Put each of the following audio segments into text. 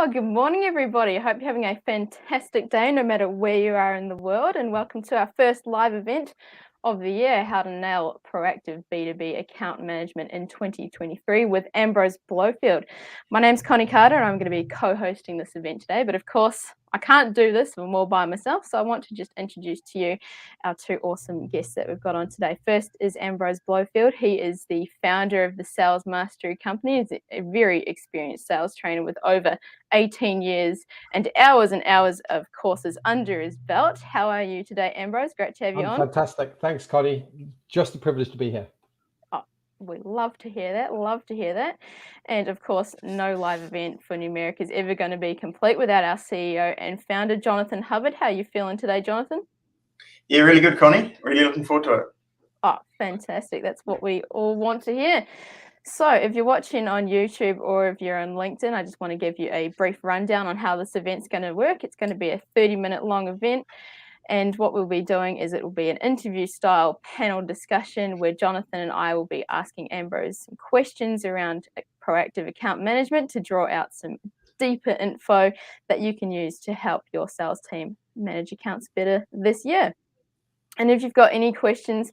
Oh, good morning, everybody. I hope you're having a fantastic day, no matter where you are in the world, and welcome to our first live event of the year, How to Nail Proactive B2B Account Management in 2023 with Ambrose Blowfield. My name's Connie Carter, and I'm going to be co-hosting this event today, but of course, I can't do this more by myself, so I want to just introduce to you our two awesome guests that we've got on today. First is Ambrose Blowfield. He is the founder of the Sales Mastery Company. He's a very experienced sales trainer with over 18 years and hours of courses under his belt. How are you today, Ambrose? Great to have you on. Fantastic. Thanks, Connie. Just a privilege to be here. We love to hear that. And of course, no live event for Numerik is ever going to be complete without our CEO and founder, Jonathan Hubbard. How are you feeling today, Jonathan? Yeah, really good, Connie. Really looking forward to it. Oh, fantastic. That's what we all want to hear. So if you're watching on YouTube or if you're on LinkedIn, I just want to give you a brief rundown on how this event's going to work. It's going to be a 30-minute long event. And what we'll be doing is it will be an interview-style panel discussion where Jonathan and I will be asking Ambrose some questions around proactive account management to draw out some deeper info that you can use to help your sales team manage accounts better this year. And if you've got any questions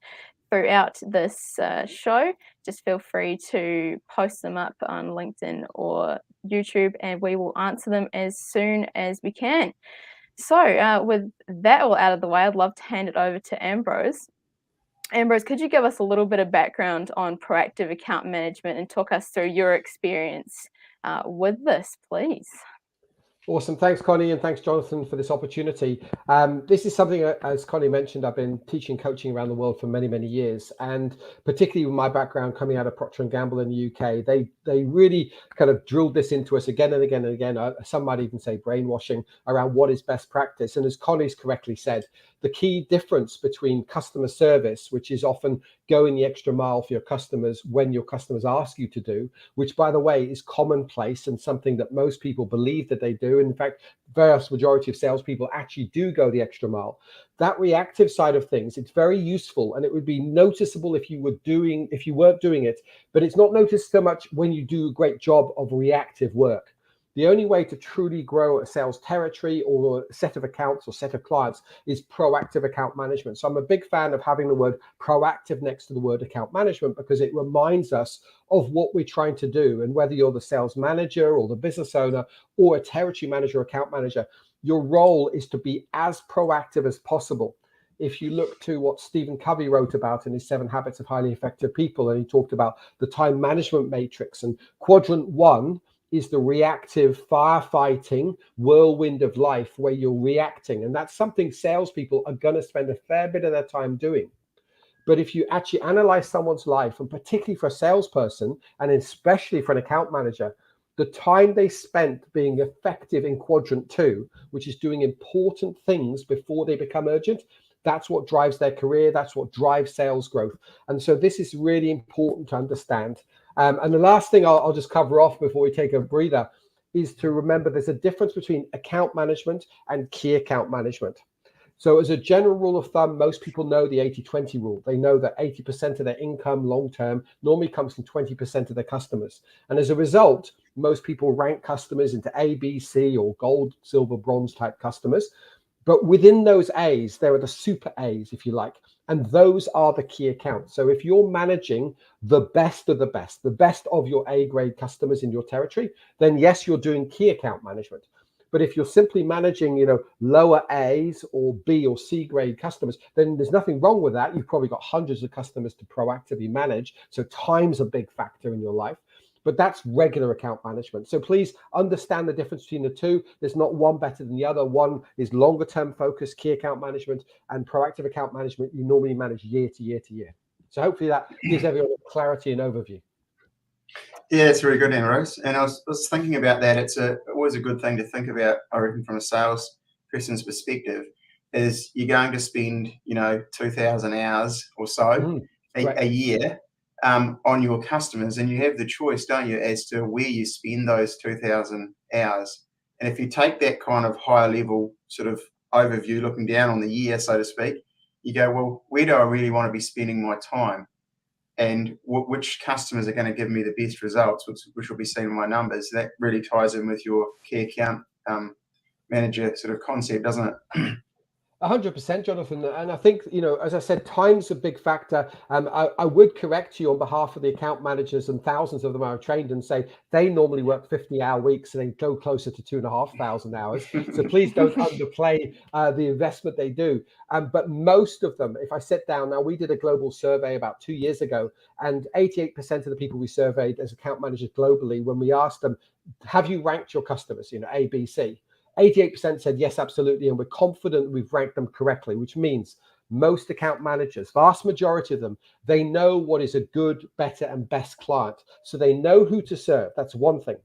throughout this show, just feel free to post them up on LinkedIn or YouTube, and we will answer them as soon as we can. So with that all out of the way, I'd love to hand it over to Ambrose. Ambrose, could you give us a little bit of background on proactive account management and talk us through your experience with this, please? Awesome. Thanks, Connie, and thanks, Jonathan, for this opportunity. This is something, as Connie mentioned, I've been teaching coaching around the world for many, many years. And particularly with my background coming out of Procter & Gamble in the UK, they really kind of drilled this into us again and again and again. Some might even say brainwashing around what is best practice. And as Connie's correctly said, the key difference between customer service, which is often going the extra mile for your customers when your customers ask you to do, which, by the way, is commonplace and something that most people believe that they do. In fact, vast majority of salespeople actually do go the extra mile. That reactive side of things, it's very useful, and it would be noticeable if you weren't doing it, but it's not noticed so much when you do a great job of reactive work. The only way to truly grow a sales territory or a set of accounts or set of clients is proactive account management. So I'm a big fan of having the word proactive next to the word account management because it reminds us of what we're trying to do. And whether you're the sales manager or the business owner or a territory manager or account manager, your role is to be as proactive as possible. If you look to what Stephen Covey wrote about in his 7 Habits of Highly Effective People, and he talked about the time management matrix, and quadrant 1 is the reactive firefighting whirlwind of life where you're reacting. And that's something salespeople are going to spend a fair bit of their time doing. But if you actually analyze someone's life, and particularly for a salesperson, and especially for an account manager, the time they spent being effective in quadrant 2, which is doing important things before they become urgent, that's what drives their career. That's what drives sales growth. And so this is really important to understand. And the last thing I'll just cover off before we take a breather is to remember there's a difference between account management and key account management. So as a general rule of thumb, most people know the 80-20 rule. They know that 80% of their income long-term normally comes from 20% of their customers. And as a result, most people rank customers into A, B, C, or gold, silver, bronze type customers. But within those A's, there are the super A's, if you like, and those are the key accounts. So if you're managing the best of your A grade customers in your territory, then yes, you're doing key account management. But if you're simply managing, lower A's or B or C grade customers, then there's nothing wrong with that. You've probably got hundreds of customers to proactively manage. So time's a big factor in your life. But that's regular account management. So please understand the difference between the two. There's not one better than the other. One is longer term focused, key account management, and proactive account management you normally manage year to year to year. So hopefully that gives everyone clarity and overview. Yeah, it's really good, Ambrose. And I was thinking about that. It's always a good thing to think about, I reckon, from a sales person's perspective, is you're going to spend, 2,000 hours or so a year on your customers, and you have the choice, don't you, as to where you spend those 2,000 hours. And if you take that kind of higher level sort of overview, looking down on the year, so to speak, you go, well, where do I really want to be spending my time? and which customers are going to give me the best results, which will be seen in my numbers. That really ties in with your key account manager sort of concept, doesn't it? 100%, Jonathan. And I think, as I said, time's a big factor. I would correct you on behalf of the account managers, and thousands of them are trained, and say they normally work 50-hour weeks, so they go closer to 2,500 hours. So please don't underplay the investment they do. But most of them, if I sit down now, we did a global survey about 2 years ago, and 88% of the people we surveyed as account managers globally, when we asked them, have you ranked your customers, A, B, C? 88% said yes, absolutely, and we're confident we've ranked them correctly, which means most account managers, vast majority of them, they know what is a good, better, and best client. So they know who to serve. That's one thing.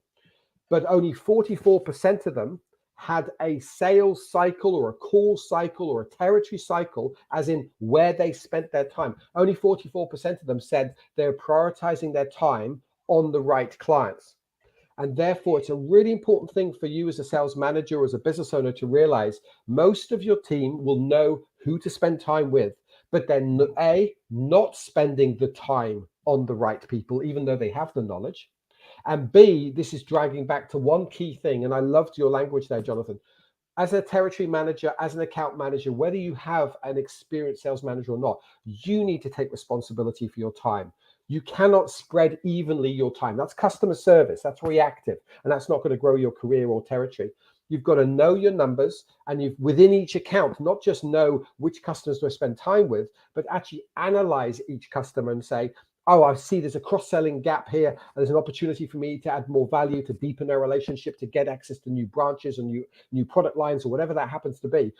But only 44% of them had a sales cycle or a call cycle or a territory cycle, as in where they spent their time. Only 44% of them said they're prioritizing their time on the right clients. And therefore, it's a really important thing for you as a sales manager or as a business owner to realize most of your team will know who to spend time with, but then not spending the time on the right people, even though they have the knowledge. And B, this is dragging back to one key thing. And I loved your language there, Jonathan. As a territory manager, as an account manager, whether you have an experienced sales manager or not, you need to take responsibility for your time. You cannot spread evenly your time. That's customer service. That's reactive. And that's not going to grow your career or territory. You've got to know your numbers, and you've within each account, not just know which customers to spend time with, but actually analyze each customer and say, oh, I see there's a cross-selling gap here. There's an opportunity for me to add more value, to deepen their relationship, to get access to new branches and new product lines or whatever that happens to be.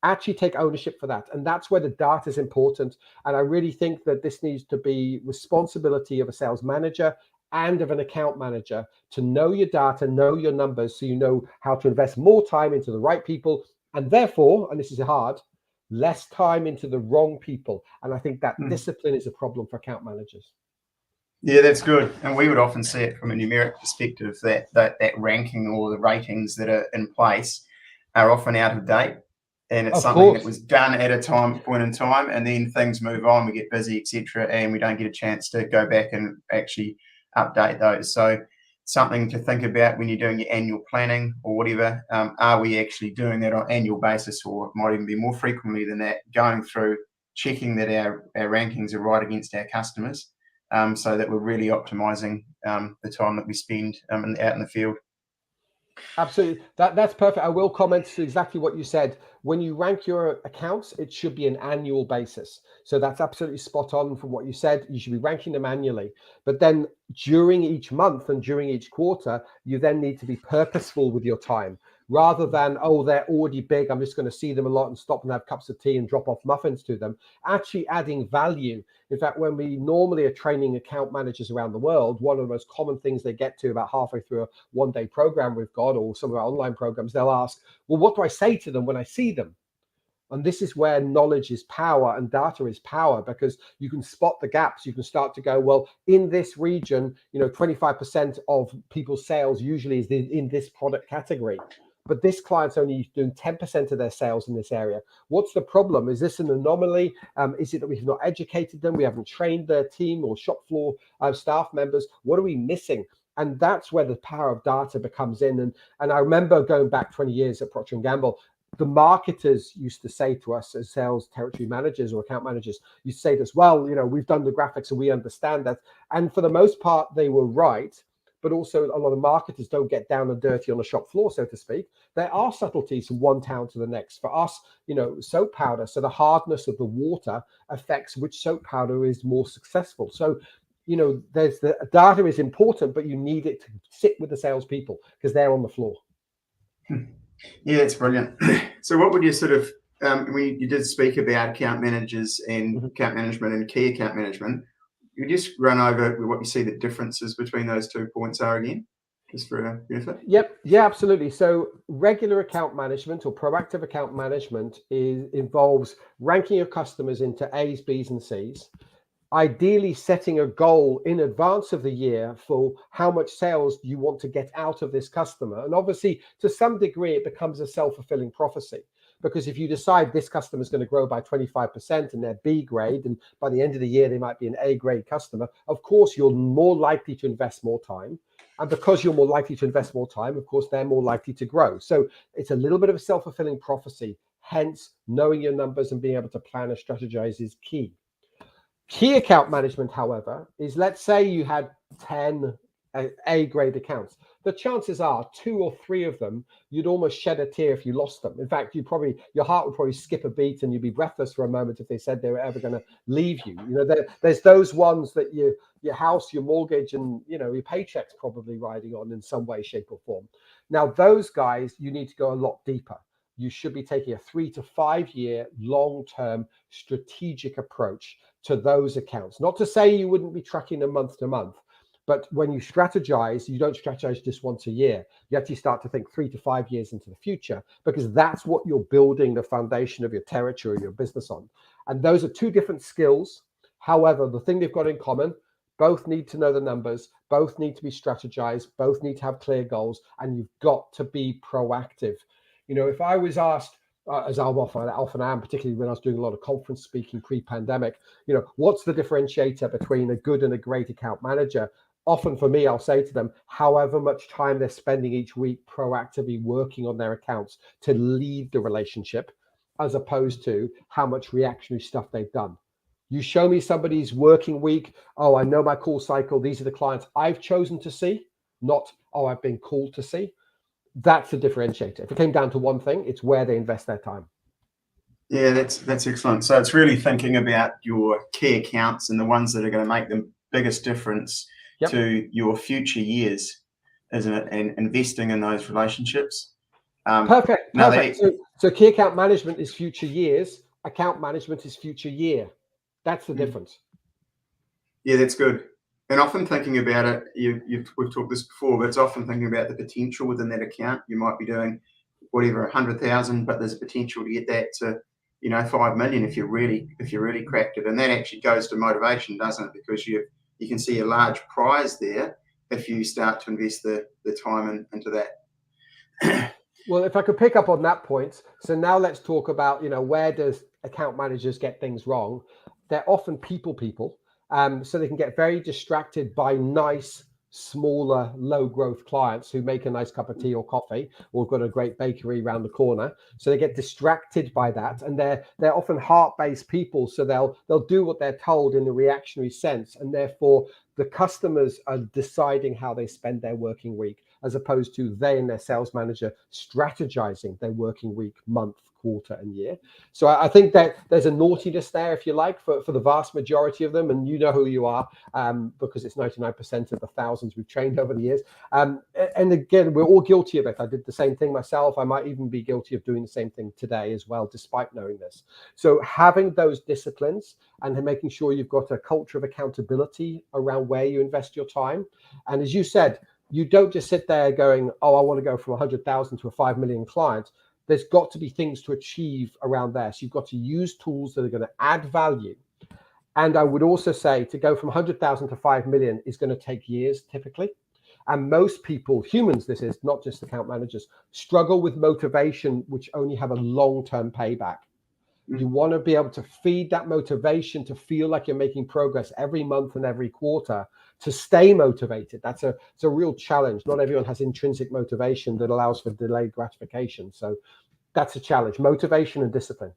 Actually take ownership for that. And that's where the data is important. And I really think that this needs to be responsibility of a sales manager and of an account manager to know your data, know your numbers, so you know how to invest more time into the right people. And therefore, and this is hard, less time into the wrong people. And I think that discipline is a problem for account managers. Yeah, that's good. And we would often see it from a numeric perspective that ranking or the ratings that are in place are often out of date. And it's something that was done at a point in time, and then things move on, we get busy, etc., and we don't get a chance to go back and actually update those. So something to think about when you're doing your annual planning or whatever. Are we actually doing that on an annual basis, or it might even be more frequently than that, going through, checking that our rankings are right against our customers, so that we're really optimizing the time that we spend out in the field. Absolutely. That's perfect. I will comment to exactly what you said. When you rank your accounts, it should be an annual basis. So that's absolutely spot on from what you said. You should be ranking them annually. But then during each month and during each quarter, you then need to be purposeful with your time. Rather than, oh, they're already big, I'm just going to see them a lot and stop and have cups of tea and drop off muffins to them. Actually adding value. In fact, when we normally are training account managers around the world, one of the most common things they get to about halfway through a one-day program we've got, or some of our online programs, they'll ask, well, what do I say to them when I see them? And this is where knowledge is power and data is power, because you can spot the gaps. You can start to go, well, in this region, 25% of people's sales usually is in this product category. But this client's only doing 10% of their sales in this area. What's the problem? Is this an anomaly? Is it that we have not educated them? We haven't trained their team or shop floor staff members? What are we missing? And that's where the power of data becomes in. And I remember going back 20 years at Procter & Gamble, the marketers used to say to us as sales territory managers or account managers, used to say to us, well, we've done the graphics and we understand that. And for the most part, they were right. But also a lot of marketers don't get down and dirty on the shop floor, so to speak. There are subtleties from one town to the next. For us, soap powder, so the hardness of the water affects which soap powder is more successful. So, there's the data is important, but you need it to sit with the salespeople because they're on the floor. Yeah, it's brilliant. So what would you sort of, you did speak about account managers and account management and key account management. You just run over what you see the differences between those 2 points are again, just for a benefit? Yep. Yeah, absolutely. So regular account management or proactive account management involves ranking your customers into A's, B's, and C's. Ideally setting a goal in advance of the year for how much sales you want to get out of this customer. And obviously, to some degree, it becomes a self-fulfilling prophecy. Because if you decide this customer is going to grow by 25% and they're B grade, and by the end of the year they might be an A grade customer, of course you're more likely to invest more time. And because you're more likely to invest more time, of course, they're more likely to grow. So it's a little bit of a self-fulfilling prophecy. Hence, knowing your numbers and being able to plan and strategize is key. Key account management, however, is, let's say you had 10 A grade accounts. The chances are 2 or 3 of them, you'd almost shed a tear if you lost them. In fact, your heart would probably skip a beat and you'd be breathless for a moment if they said they were ever going to leave you. There's those ones that your house, your mortgage, and your paycheck's probably riding on in some way, shape, or form. Now, those guys, you need to go a lot deeper. You should be taking a 3 to 5 year long-term strategic approach to those accounts. Not to say you wouldn't be tracking them month to month, but when you strategize, you don't strategize just once a year. You actually start to think 3 to 5 years into the future, because that's what you're building the foundation of your territory, your business on. And those are 2 different skills. However, the thing they've got in common, both need to know the numbers, both need to be strategized, both need to have clear goals, and you've got to be proactive. If I was asked, as I often am, particularly when I was doing a lot of conference speaking pre-pandemic, what's the differentiator between a good and a great account manager? Often for me, I'll say to them, however much time they're spending each week proactively working on their accounts to lead the relationship, as opposed to how much reactionary stuff they've done. You show me somebody's working week, oh, I know my call cycle, these are the clients I've chosen to see, not, oh, I've been called to see. That's the differentiator. If it came down to one thing, it's where they invest their time. Yeah, that's excellent. So it's really thinking about your key accounts and the ones that are going to make the biggest difference to your future years, isn't it? And investing in those relationships. Perfect. So key account management is future years. Account management is future year. That's the difference. Yeah, that's good. And often thinking about it, we've talked this before, but it's often thinking about the potential within that account. You might be doing whatever 100,000, but there's a potential to get that to 5 million if you're really cracked it. And that actually goes to motivation, doesn't it? Because you can see a large prize there if you start to invest the time into that. Well, if I could pick up on that point, so now let's talk about where does account managers get things wrong? They're often people. So they can get very distracted by nice, smaller, low growth clients who make a nice cup of tea or coffee, or got a great bakery around the corner. So they get distracted by that, and they're often heart-based people. So they'll do what they're told in a reactionary sense, and therefore the customers are deciding how they spend their working week, as opposed to they and their sales manager strategizing their working week, month, quarter, and year. So I think that there's a naughtiness there, if you like, for the vast majority of them, and you know who you are, because it's 99% of the thousands we've trained over the years. And again, we're all guilty of it. I did the same thing myself. I might even be guilty of doing the same thing today as well, despite knowing this. So having those disciplines and making sure you've got a culture of accountability around where you invest your time. And as you said, you don't just sit there going, oh, I want to go from 100,000 to a 5 million client. There's got to be things to achieve around there. So you've got to use tools that are going to add value. And I would also say to go from 100,000 to 5 million is going to take years typically. And most people, humans, this is not just account managers, struggle with motivation, which only have a long-term payback. You want to be able to feed that motivation to feel like you're making progress every month and every quarter, to stay motivated. It's a real challenge. Not everyone has intrinsic motivation that allows for delayed gratification. So that's a challenge, motivation and discipline.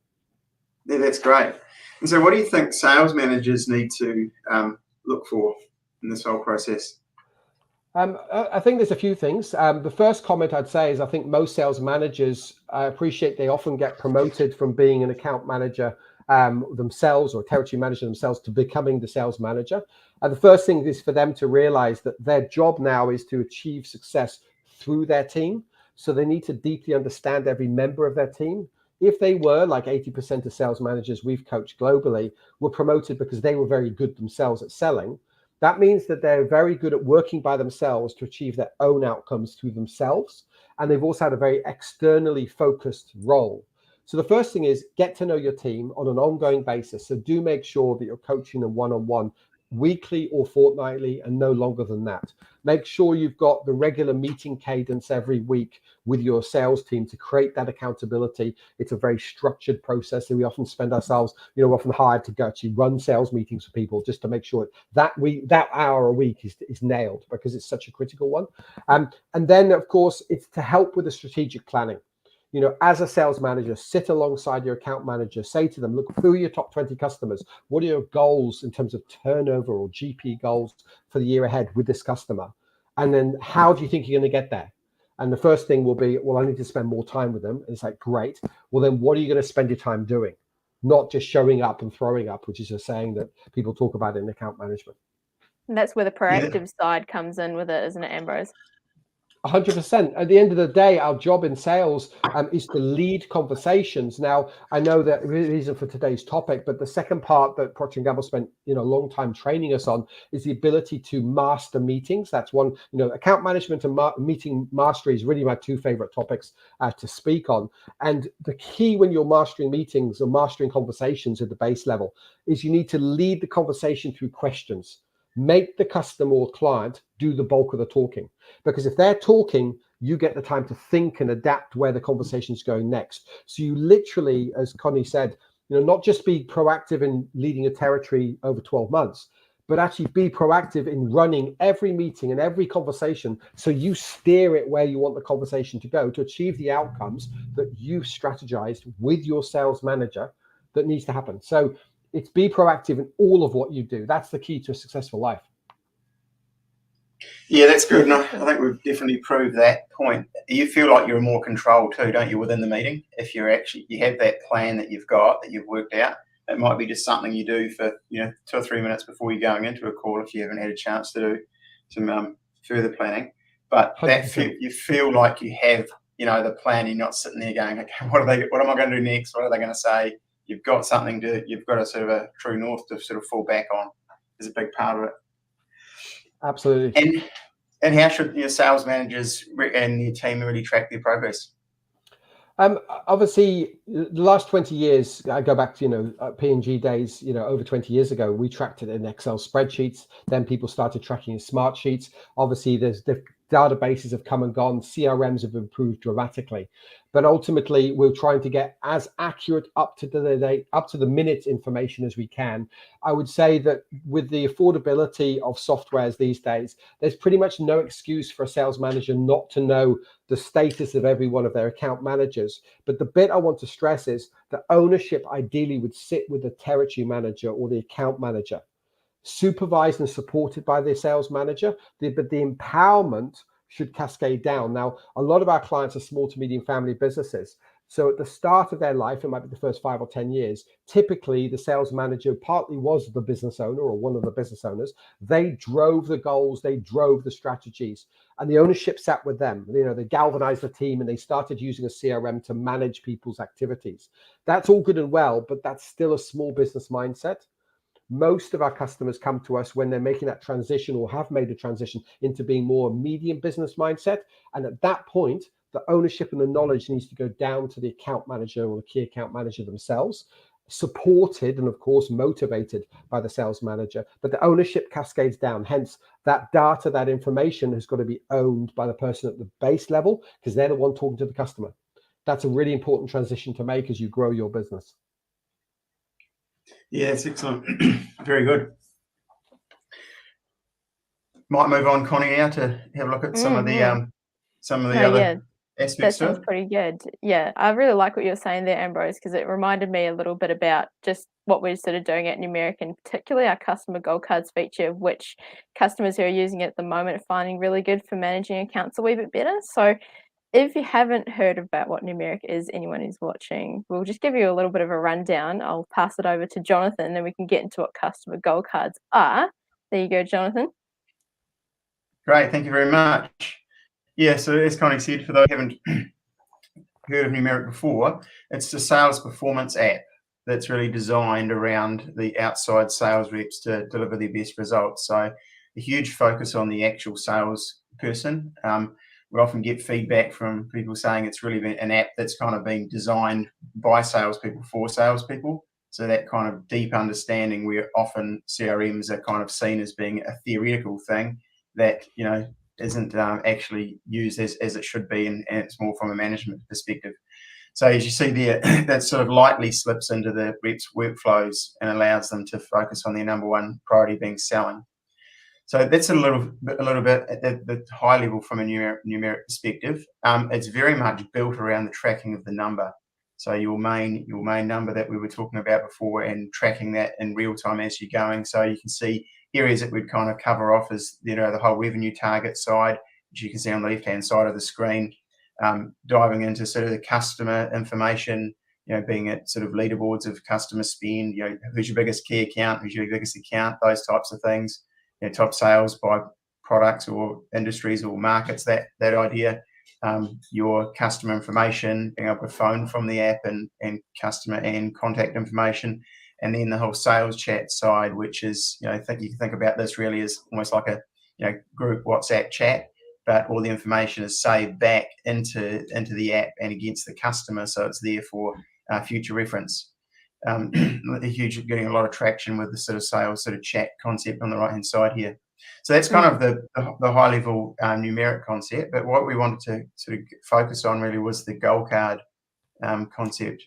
Yeah, that's great. And so what do you think sales managers need to look for in this whole process? I think there's a few things. The first comment I'd say is I think most sales managers, I appreciate they often get promoted from being an account manager themselves or a territory manager themselves to becoming the sales manager. And the first thing is for them to realize that their job now is to achieve success through their team. So they need to deeply understand every member of their team. If they were, like 80% of sales managers we've coached globally, were promoted because they were very good themselves at selling, that means that they're very good at working by themselves to achieve their own outcomes through themselves. And they've also had a very externally focused role. So the first thing is get to know your team on an ongoing basis. So do make sure that you're coaching them one-on-one weekly or fortnightly and no longer than that. Make sure you've got the regular meeting cadence every week with your sales team to create that accountability. It's a very structured process that we often spend ourselves, we're often hired to go actually run sales meetings for people just to make sure that hour a week is nailed, because it's such a critical one. And then, of course, it's to help with the strategic planning. As a sales manager, sit alongside your account manager, say to them, look, who are your top 20 customers? What are your goals in terms of turnover or GP goals for the year ahead with this customer? And then how do you think you're going to get there? And the first thing will be, well, I need to spend more time with them. And it's like, great. Well, then what are you going to spend your time doing? Not just showing up and throwing up, which is a saying that people talk about in account management. And that's where the proactive side comes in with it, isn't it, Ambrose? 100%. At the end of the day, our job in sales is to lead conversations. Now, I know that the reason for today's topic, but the second part that Procter & Gamble spent a long time training us on is the ability to master meetings. That's one, account management and meeting mastery is really my two favorite topics to speak on. And the key when you're mastering meetings or mastering conversations at the base level is you need to lead the conversation through questions. Make the customer or client do the bulk of the talking, because if they're talking, you get the time to think and adapt where the conversation is going next. So you literally, as Connie said, not just be proactive in leading a territory over 12 months, but actually be proactive in running every meeting and every conversation, so you steer it where you want the conversation to go to achieve the outcomes that you've strategized with your sales manager that needs to happen. So it's be proactive in all of what you do. That's the key to a successful life. Yeah, that's good. And I think we've definitely proved that point. You feel like you're in more control too, don't you, within the meeting? If you have that plan that you've got, that you've worked out. It might be just something you do for 2 or 3 minutes before you're going into a call if you haven't had a chance to do some further planning. But you feel like you have the plan. You're not sitting there going, okay, what am I going to do next? What are they going to say? You've got something you've got a sort of a true north to sort of fall back on. Is a big part of it. Absolutely. And how should your sales managers and your team really track their progress? Obviously, the last 20 years, I go back to, P&G days, over 20 years ago, we tracked it in Excel spreadsheets. Then people started tracking in smart sheets. Obviously, the databases have come and gone. CRMs have improved dramatically. But ultimately, we're trying to get as accurate up to the minute information as we can. I would say that with the affordability of softwares these days, there's pretty much no excuse for a sales manager not to know the status of every one of their account managers. But the bit I want to stress is that ownership ideally would sit with the territory manager or the account manager, supervised and supported by the sales manager, but the empowerment should cascade down. Now, a lot of our clients are small to medium family businesses. So at the start of their life, it might be the first 5 or 10 years, typically the sales manager partly was the business owner or one of the business owners. They drove the goals, they drove the strategies, and the ownership sat with them. They galvanized the team and they started using a CRM to manage people's activities. That's all good and well, but that's still a small business mindset. Most of our customers come to us when they're making that transition or have made a transition into being more a medium business mindset. And at that point, the ownership and the knowledge needs to go down to the account manager or the key account manager themselves, supported and of course motivated by the sales manager. But the ownership cascades down. Hence, that data, that information has got to be owned by the person at the base level, because they're the one talking to the customer. That's a really important transition to make as you grow your business. Yeah, it's excellent. Very good. Might move on, Connie, now to have a look at some of the other aspects. That sounds pretty good. Yeah, I really like what you're saying there, Ambrose, because it reminded me a little bit about just what we're sort of doing at Numerik, and particularly our customer gold cards feature, which customers who are using it at the moment are finding really good for managing accounts a wee bit better. So if you haven't heard about what Numerik is, anyone who's watching, we'll just give you a little bit of a rundown. I'll pass it over to Jonathan, and then we can get into what customer gold cards are. There you go, Jonathan. Great, thank you very much. Yeah, so as Connie said, for those who haven't heard of Numerik before, it's the sales performance app that's really designed around the outside sales reps to deliver their best results. So a huge focus on the actual sales person. We often get feedback from people saying it's really been an app that's kind of been designed by salespeople for salespeople. So that kind of deep understanding, where often CRMs are kind of seen as being a theoretical thing that, you know, isn't actually used as it should be, and it's more from a management perspective. So as you see there, that sort of lightly slips into the reps' workflows and allows them to focus on their number one priority, being selling. So that's a little bit at the high level from a numeric perspective. It's very much built around the tracking of the number. So your main number that we were talking about before, and tracking that in real time as you're going. So you can see areas that we'd kind of cover off as, you know, the whole revenue target side, which you can see on the left-hand side of the screen, diving into sort of the customer information, you know, being at sort of leaderboards of customer spend, you know, who's your biggest key account, who's your biggest account, those types of things, you know, top sales by products or industries or markets, that idea. Your customer information, being able to phone from the app, and customer and contact information, and then the whole sales chat side, which is, you know, you can think about this really as almost like a, you know, group WhatsApp chat, but all the information is saved back into the app and against the customer, so it's there for future reference. Getting a lot of traction with the sort of sales sort of chat concept on the right hand side here. So that's kind of the high level numeric concept. But what we wanted to sort of focus on really was the goal card concept.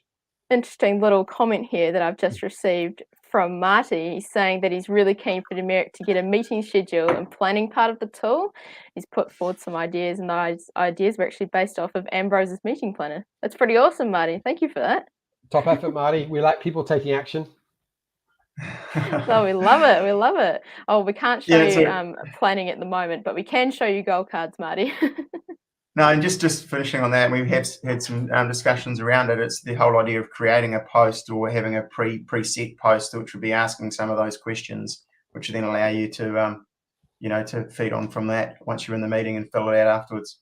Interesting little comment here that I've just received from Marty. He's saying that he's really keen for Numerik to get a meeting schedule and planning part of the tool. He's put forward some ideas, and those ideas were actually based off of Ambrose's meeting planner. That's pretty awesome, Marty. Thank you for that. Top effort, Marty. We like people taking action. So we love it. We love it. Oh, we can't show you planning at the moment, but we can show you goal cards, Marty. No, and just finishing on that, we have had some discussions around it. It's the whole idea of creating a post, or having a preset post, which would be asking some of those questions, which then allow you to, you know, to feed on from that once you're in the meeting and fill it out afterwards.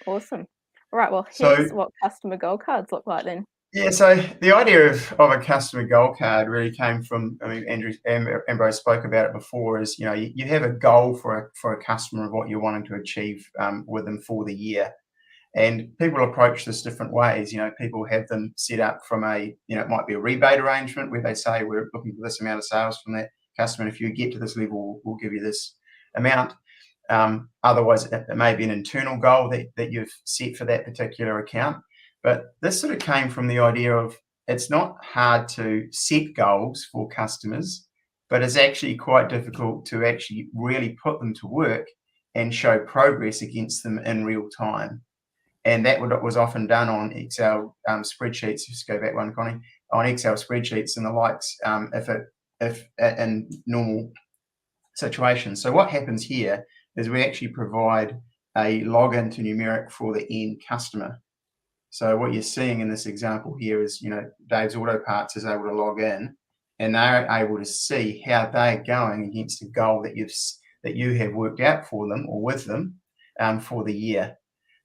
Awesome. All right. Well, here's what customer goal cards look like then. Yeah, so the idea of a customer goal card really came from, I mean, Ambrose spoke about it before, is, you know, you have a goal for a customer of what you're wanting to achieve with them for the year. And people approach this different ways. You know, people have them set up from a, you know, it might be a rebate arrangement where they say, we're looking for this amount of sales from that customer, and if you get to this level, we'll give you this amount. Otherwise, it may be an internal goal that you've set for that particular account. But this sort of came from the idea of, it's not hard to set goals for customers, but it's actually quite difficult to actually really put them to work and show progress against them in real time. And that was often done on Excel spreadsheets. Just go back one, Connie, on Excel spreadsheets and the likes, if in normal situations. So what happens here is we actually provide a login to Numerik for the end customer. So what you're seeing in this example here is, you know, Dave's Auto Parts is able to log in, and they're able to see how they're going against a goal that you have worked out for them or with them for the year.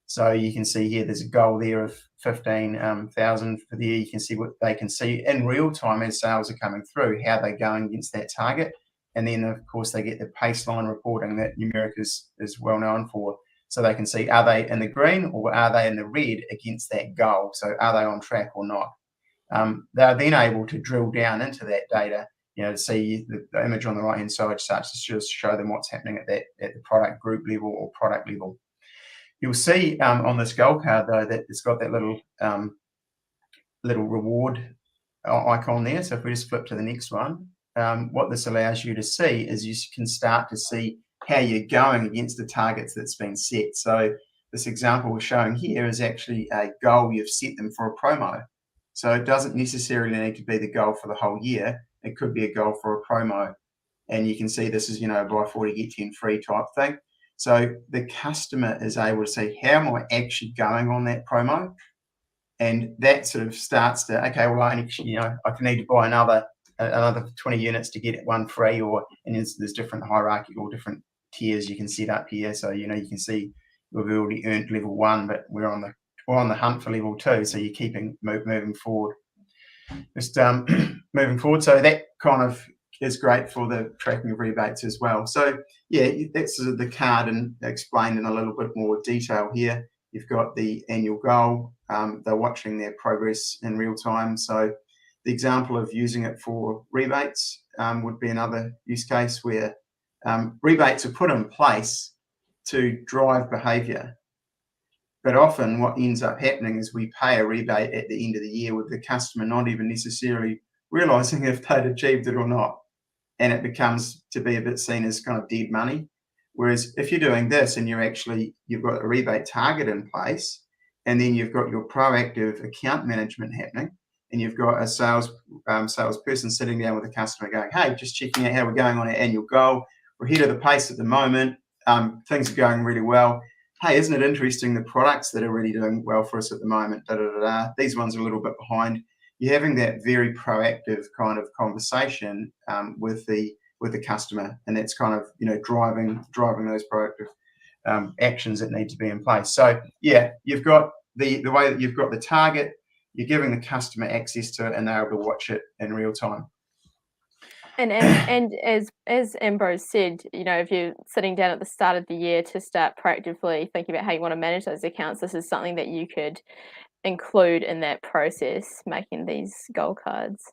So you can see here there's a goal there of 15,000 for the year. You can see what they can see in real time as sales are coming through, how they're going against that target. And then, of course, they get the baseline reporting that Numerik is well known for. So they can see, are they in the green or are they in the red against that goal? So are they on track or not? They're then able to drill down into that data, you know, to see the image on the right-hand side starts to just show them what's happening at the product group level or product level. You'll see on this goal card, though, that it's got that little reward icon there. So if we just flip to the next one, what this allows you to see is you can start to see how you're going against the targets that's been set. So this example we're showing here is actually a goal you've set them for a promo. So it doesn't necessarily need to be the goal for the whole year. It could be a goal for a promo. And you can see this is, you know, buy 40, get 10 free type thing. So the customer is able to see, how am I actually going on that promo? And that sort of starts to, okay, well, I can need to buy another 20 units to get one free, and there's different hierarchical, different tiers you can set up here. So, you know, you can see we've already earned level 1, but we're on the hunt for level 2. So you're keeping moving forward. Just moving forward. So that kind of is great for the tracking of rebates as well. So yeah, that's the card, and explained in a little bit more detail here. You've got the annual goal. They're watching their progress in real time. So the example of using it for rebates would be another use case where rebates are put in place to drive behaviour. But often what ends up happening is we pay a rebate at the end of the year with the customer not even necessarily realising if they'd achieved it or not. And it becomes to be a bit seen as kind of dead money. Whereas if you're doing this and you've got a rebate target in place, and then you've got your proactive account management happening, and you've got a salesperson sitting down with a customer going, hey, just checking out how we're going on our annual goal. We're ahead of the pace at the moment. Things are going really well. Hey, isn't it interesting, the products that are really doing well for us at the moment, these ones are a little bit behind. You're having that very proactive kind of conversation with the customer, and that's kind of driving those proactive actions that need to be in place. So yeah, you've got the way that you've got the target, you're giving the customer access to it, and they're able to watch it in real time. And as Ambrose said, if you're sitting down at the start of the year to start proactively thinking about how you want to manage those accounts, this is something that you could include in that process, making these goal cards.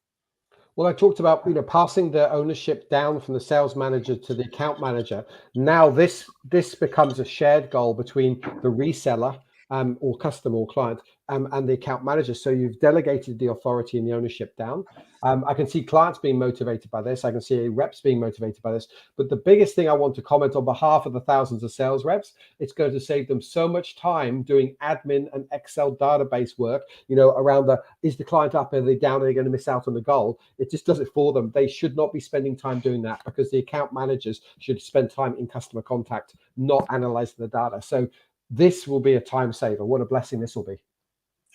Well, I talked about passing the ownership down from the sales manager to the account manager. Now this becomes a shared goal between the reseller or customer or client and the account manager. So you've delegated the authority and the ownership down. I can see clients being motivated by this. I can see reps being motivated by this. But the biggest thing I want to comment on behalf of the thousands of sales reps, it's going to save them so much time doing admin and Excel database work, around is the client up, are they down, are they going to miss out on the goal? It just does it for them. They should not be spending time doing that, because the account managers should spend time in customer contact, not analyzing the data. So this will be a time saver. What a blessing this will be.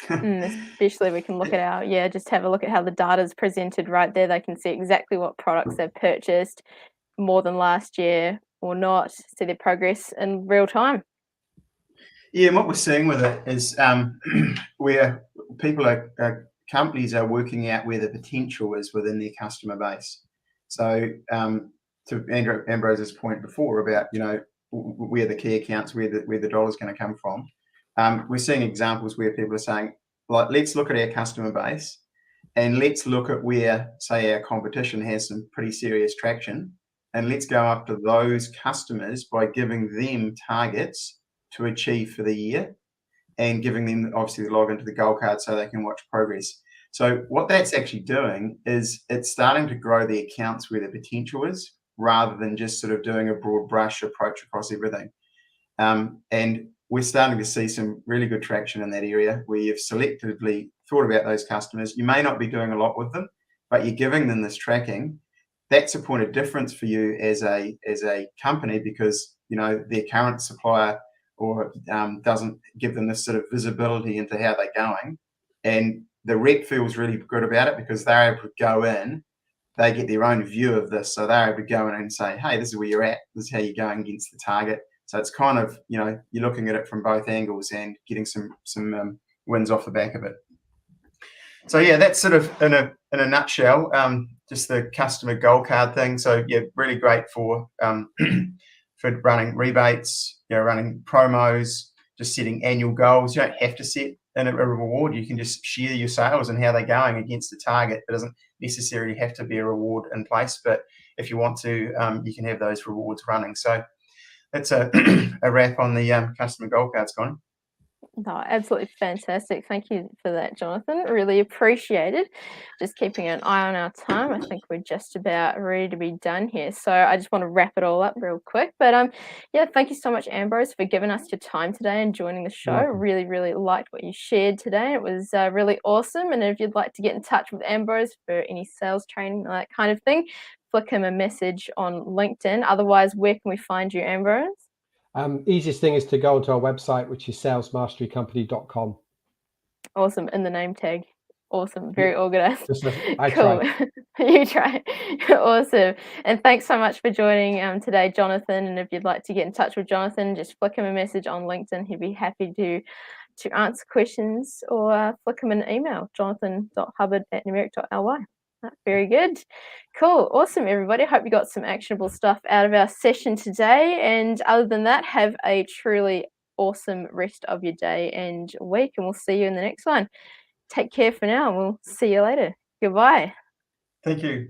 Especially we can look at just have a look at how the data is presented right there. They can see exactly what products they've purchased, more than last year or not, see their progress in real time. Yeah, and what we're seeing with it is where companies are working out where the potential is within their customer base. So to Ambrose's point before about where the key accounts, where the dollar's going to come from, we're seeing examples where people are saying, like, let's look at our customer base and let's look at where, say, our competition has some pretty serious traction, and let's go after those customers by giving them targets to achieve for the year, and giving them obviously the log into the goal card so they can watch progress. So what that's actually doing is it's starting to grow the accounts where the potential is, rather than just sort of doing a broad brush approach across everything. And we're starting to see some really good traction in that area where you've selectively thought about those customers. You may not be doing a lot with them, but you're giving them this tracking. That's a point of difference for you as a company, because their current supplier or doesn't give them this sort of visibility into how they're going. And the rep feels really good about it because they're able to go in, they get their own view of this. So they're able to go in and say, hey, this is where you're at. This is how you're going against the target. So it's kind of, you're looking at it from both angles and getting some wins off the back of it. So yeah, that's sort of in a nutshell, just the customer goal card thing. So yeah, really great for running rebates, running promos, just setting annual goals. You don't have to set a reward. You can just share your sales and how they're going against the target. It doesn't necessarily have to be a reward in place, but if you want to, you can have those rewards running. So that's a wrap on the customer goal cards, Connie. No, absolutely fantastic. Thank you for that, Jonathan. Really appreciate it. Just keeping an eye on our time. I think we're just about ready to be done here. So I just want to wrap it all up real quick. But yeah, thank you so much, Ambrose, for giving us your time today and joining the show. Really, really liked what you shared today. It was really awesome. And if you'd like to get in touch with Ambrose for any sales training, that kind of thing, flick him a message on LinkedIn. Otherwise, where can we find you, Ambrose? Easiest thing is to go onto our website, which is salesmasterycompany.com. Awesome. In the name tag. Awesome. Very organized. Cool. You try. Awesome. And thanks so much for joining today, Jonathan. And if you'd like to get in touch with Jonathan, just flick him a message on LinkedIn. He'd be happy to answer questions, or flick him an email, jonathan.hubbard@numerik.ly. Very good. Cool. Awesome, everybody. Hope you got some actionable stuff out of our session today. And other than that, have a truly awesome rest of your day and week. And we'll see you in the next one. Take care for now. And we'll see you later. Goodbye. Thank you.